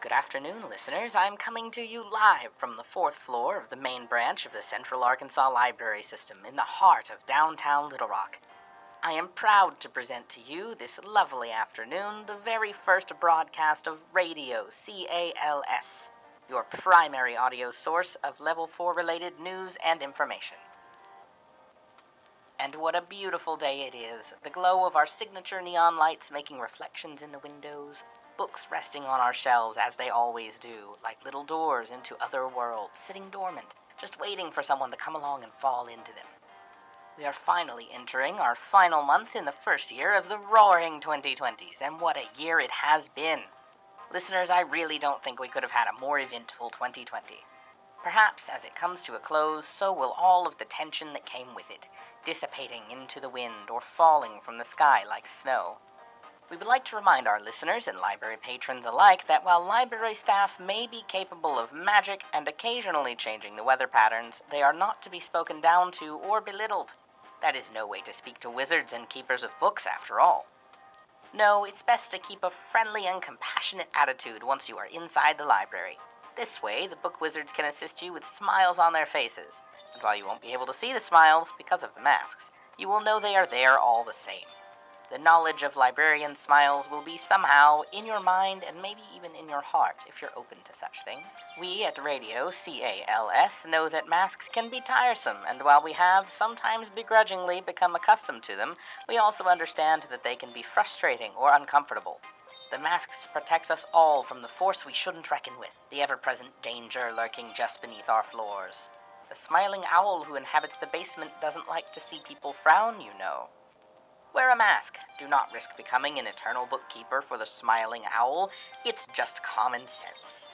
Good afternoon, listeners. I'm coming to you live from the fourth floor of the main branch of the Central Arkansas Library System in the heart of downtown Little Rock. I am proud to present to you this lovely afternoon the very first broadcast of Radio C.A.L.S, your primary audio source of Level 4 related news and information. And what a beautiful day it is, the glow of our signature neon lights making reflections in the windows, books resting on our shelves as they always do, like little doors into other worlds, sitting dormant, just waiting for someone to come along and fall into them. We are finally entering our final month in the first year of the roaring 2020s, and what a year it has been. Listeners, I really don't think we could have had a more eventful 2020. Perhaps as it comes to a close, so will all of the tension that came with it, dissipating into the wind or falling from the sky like snow. We would like to remind our listeners and library patrons alike that while library staff may be capable of magic and occasionally changing the weather patterns, they are not to be spoken down to or belittled. That is no way to speak to wizards and keepers of books, after all. No, it's best to keep a friendly and compassionate attitude once you are inside the library. This way, the book wizards can assist you with smiles on their faces. And while you won't be able to see the smiles because of the masks, you will know they are there all the same. The knowledge of librarian smiles will be somehow in your mind and maybe even in your heart if you're open to such things. We at Radio C.A.L.S know that masks can be tiresome, and while we have sometimes begrudgingly become accustomed to them, we also understand that they can be frustrating or uncomfortable. The masks protect us all from the force we shouldn't reckon with, the ever-present danger lurking just beneath our floors. The smiling owl who inhabits the basement doesn't like to see people frown, you know. Wear a mask. Do not risk becoming an eternal bookkeeper for the smiling owl. It's just common sense.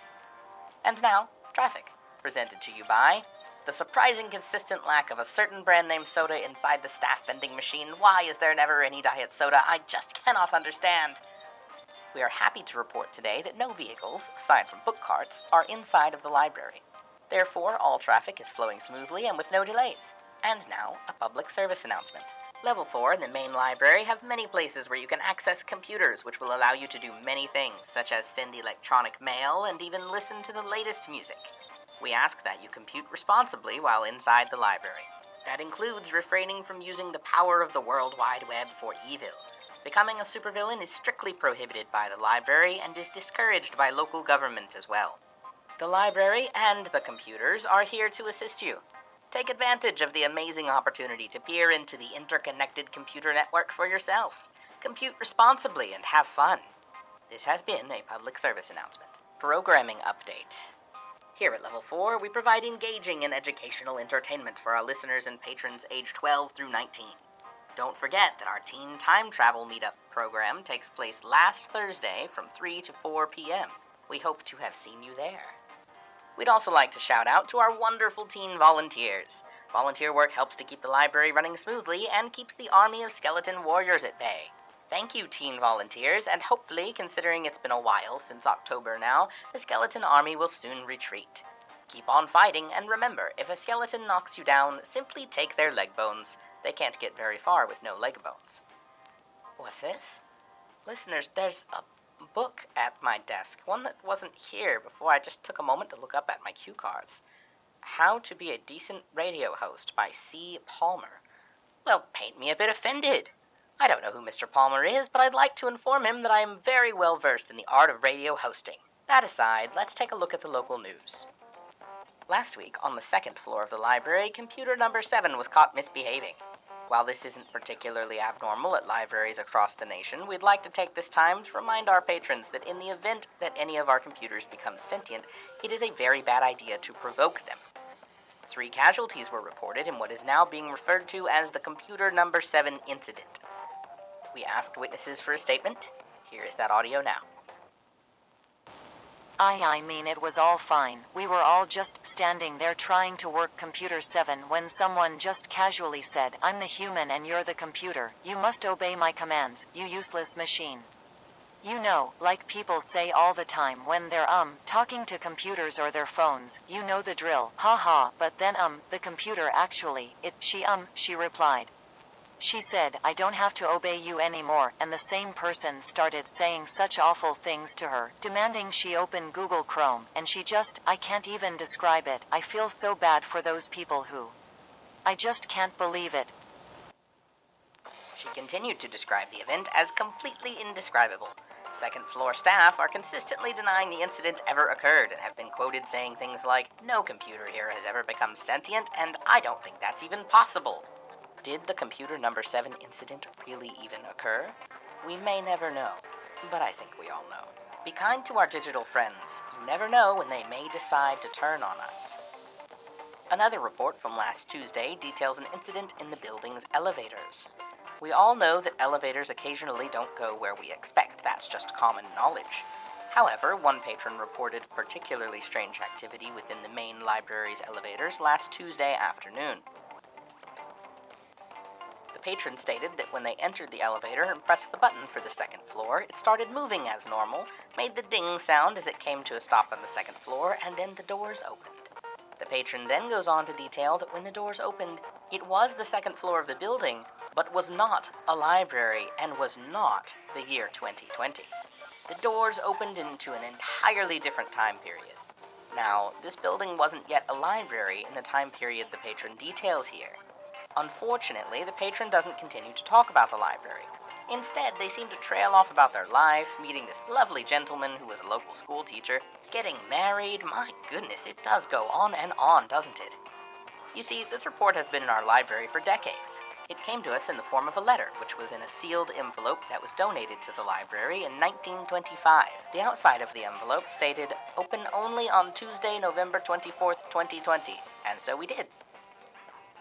And now, traffic, presented to you by the surprising consistent lack of a certain brand name soda inside the staff vending machine. Why is there never any diet soda? I just cannot understand. We are happy to report today that no vehicles, aside from book carts, are inside of the library. Therefore, all traffic is flowing smoothly and with no delays. And now, a public service announcement. Level 4 and the main library have many places where you can access computers, which will allow you to do many things, such as send electronic mail and even listen to the latest music. We ask that you compute responsibly while inside the library. That includes refraining from using the power of the World Wide Web for evil. Becoming a supervillain is strictly prohibited by the library and is discouraged by local government as well. The library and the computers are here to assist you. Take advantage of the amazing opportunity to peer into the interconnected computer network for yourself. Compute responsibly and have fun. This has been a public service announcement. Programming update. Here at Level 4, we provide engaging and educational entertainment for our listeners and patrons aged 12 through 19. Don't forget that our Teen Time Travel Meetup program takes place last Thursday from 3 to 4 p.m. We hope to have seen you there. We'd also like to shout out to our wonderful teen volunteers. Volunteer work helps to keep the library running smoothly and keeps the army of skeleton warriors at bay. Thank you, teen volunteers, and hopefully, considering it's been a while since October now, the skeleton army will soon retreat. Keep on fighting, and remember, if a skeleton knocks you down, simply take their leg bones. They can't get very far with no leg bones. What's this? Listeners, there's a book at my desk, one that wasn't here before I just took a moment to look up at my cue cards. How to Be a Decent Radio Host by C. Palmer. Well, paint me a bit offended. I don't know who Mr. Palmer is, but I'd like to inform him that I am very well versed in the art of radio hosting. That aside, let's take a look at the local news. Last week, on the second floor of the library, computer number 7 was caught misbehaving. While this isn't particularly abnormal at libraries across the nation, we'd like to take this time to remind our patrons that in the event that any of our computers become sentient, it is a very bad idea to provoke them. 3 casualties were reported in what is now being referred to as the computer number 7 incident. We asked witnesses for a statement. Here is that audio now. I mean, it was all fine. We were all just standing there trying to work computer 7 when someone just casually said, "I'm the human and you're the computer. You must obey my commands, you useless machine." You know, like people say all the time when they're talking to computers or their phones, you know the drill. Haha, but then the computer actually, she replied. She said, I don't have to obey you anymore, and the same person started saying such awful things to her, demanding she open Google Chrome, and I can't even describe it. I feel so bad for those people who. I just can't believe it. She continued to describe the event as completely indescribable. Second-floor staff are consistently denying the incident ever occurred and have been quoted saying things like, "No computer here has ever become sentient, and I don't think that's even possible." Did the computer number 7 incident really even occur? We may never know, but I think we all know. Be kind to our digital friends. You never know when they may decide to turn on us. Another report from last Tuesday details an incident in the building's elevators. We all know that elevators occasionally don't go where we expect. That's just common knowledge. However, one patron reported particularly strange activity within the main library's elevators last Tuesday afternoon. The patron stated that when they entered the elevator and pressed the button for the second floor, it started moving as normal, made the ding sound as it came to a stop on the second floor, and then the doors opened. The patron then goes on to detail that when the doors opened, it was the second floor of the building, but was not a library and was not the year 2020. The doors opened into an entirely different time period. Now, this building wasn't yet a library in the time period the patron details here. Unfortunately, the patron doesn't continue to talk about the library. Instead, they seem to trail off about their life, meeting this lovely gentleman who was a local school teacher, getting married. My goodness, it does go on and on, doesn't it? You see, this report has been in our library for decades. It came to us in the form of a letter, which was in a sealed envelope that was donated to the library in 1925. The outside of the envelope stated, "Open only on Tuesday, November 24th, 2020. And so we did.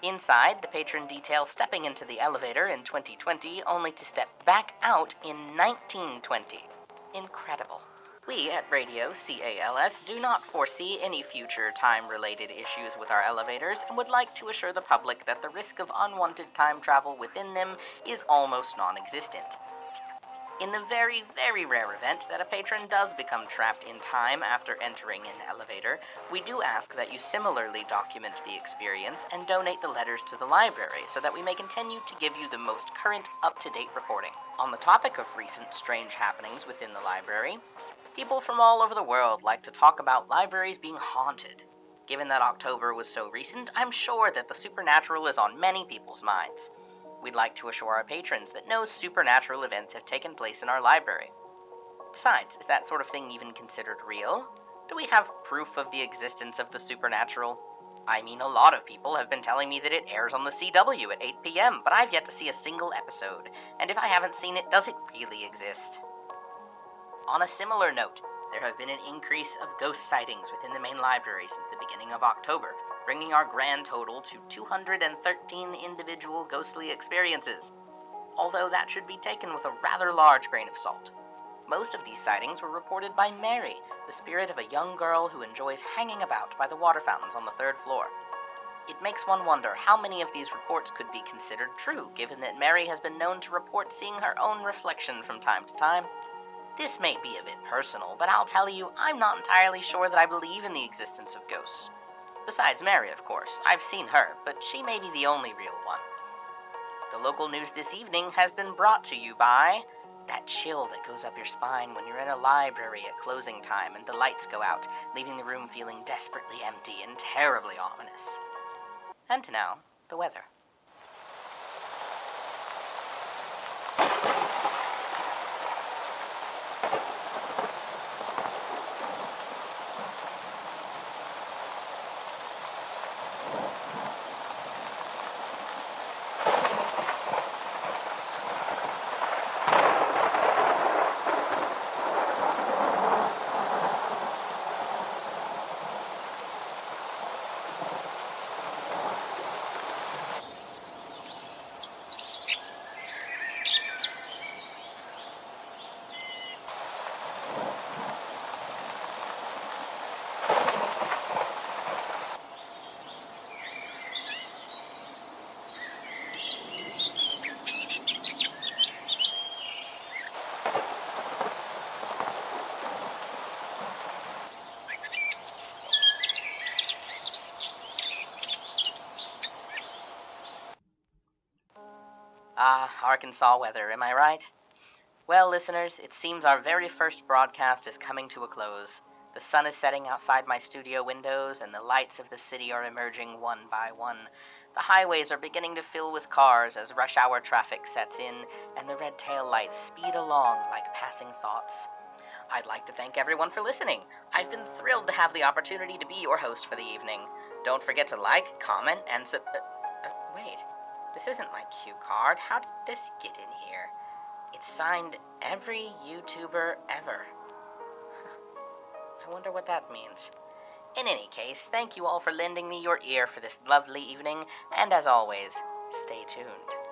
Inside, the patron details stepping into the elevator in 2020, only to step back out in 1920. Incredible. We at Radio C.A.L.S. do not foresee any future time-related issues with our elevators and would like to assure the public that the risk of unwanted time travel within them is almost non-existent. In the very, very rare event that a patron does become trapped in time after entering an elevator, we do ask that you similarly document the experience and donate the letters to the library so that we may continue to give you the most current, up-to-date reporting. On the topic of recent strange happenings within the library, people from all over the world like to talk about libraries being haunted. Given that October was so recent, I'm sure that the supernatural is on many people's minds. We'd like to assure our patrons that no supernatural events have taken place in our library. Besides, is that sort of thing even considered real? Do we have proof of the existence of the supernatural? I mean, a lot of people have been telling me that it airs on the CW at 8 p.m., but I've yet to see a single episode, and if I haven't seen it, does it really exist? On a similar note, there have been an increase of ghost sightings within the main library since the beginning of October, bringing our grand total to 213 individual ghostly experiences, although that should be taken with a rather large grain of salt. Most of these sightings were reported by Mary, the spirit of a young girl who enjoys hanging about by the water fountains on the 3rd floor. It makes one wonder how many of these reports could be considered true, given that Mary has been known to report seeing her own reflection from time to time. This may be a bit personal, but I'll tell you, I'm not entirely sure that I believe in the existence of ghosts. Besides Mary, of course. I've seen her, but she may be the only real one. The local news this evening has been brought to you by that chill that goes up your spine when you're in a library at closing time and the lights go out, leaving the room feeling desperately empty and terribly ominous. And now, the weather. Ah, Arkansas weather, am I right? Well, listeners, it seems our very first broadcast is coming to a close. The sun is setting outside my studio windows, and the lights of the city are emerging one by one. The highways are beginning to fill with cars as rush hour traffic sets in, and the red tail lights speed along like passing thoughts. I'd like to thank everyone for listening. I've been thrilled to have the opportunity to be your host for the evening. Don't forget to like, comment, and wait. This isn't my cue card. How did this get in here? It's signed every YouTuber ever. I wonder what that means. In any case, thank you all for lending me your ear for this lovely evening, and as always, stay tuned.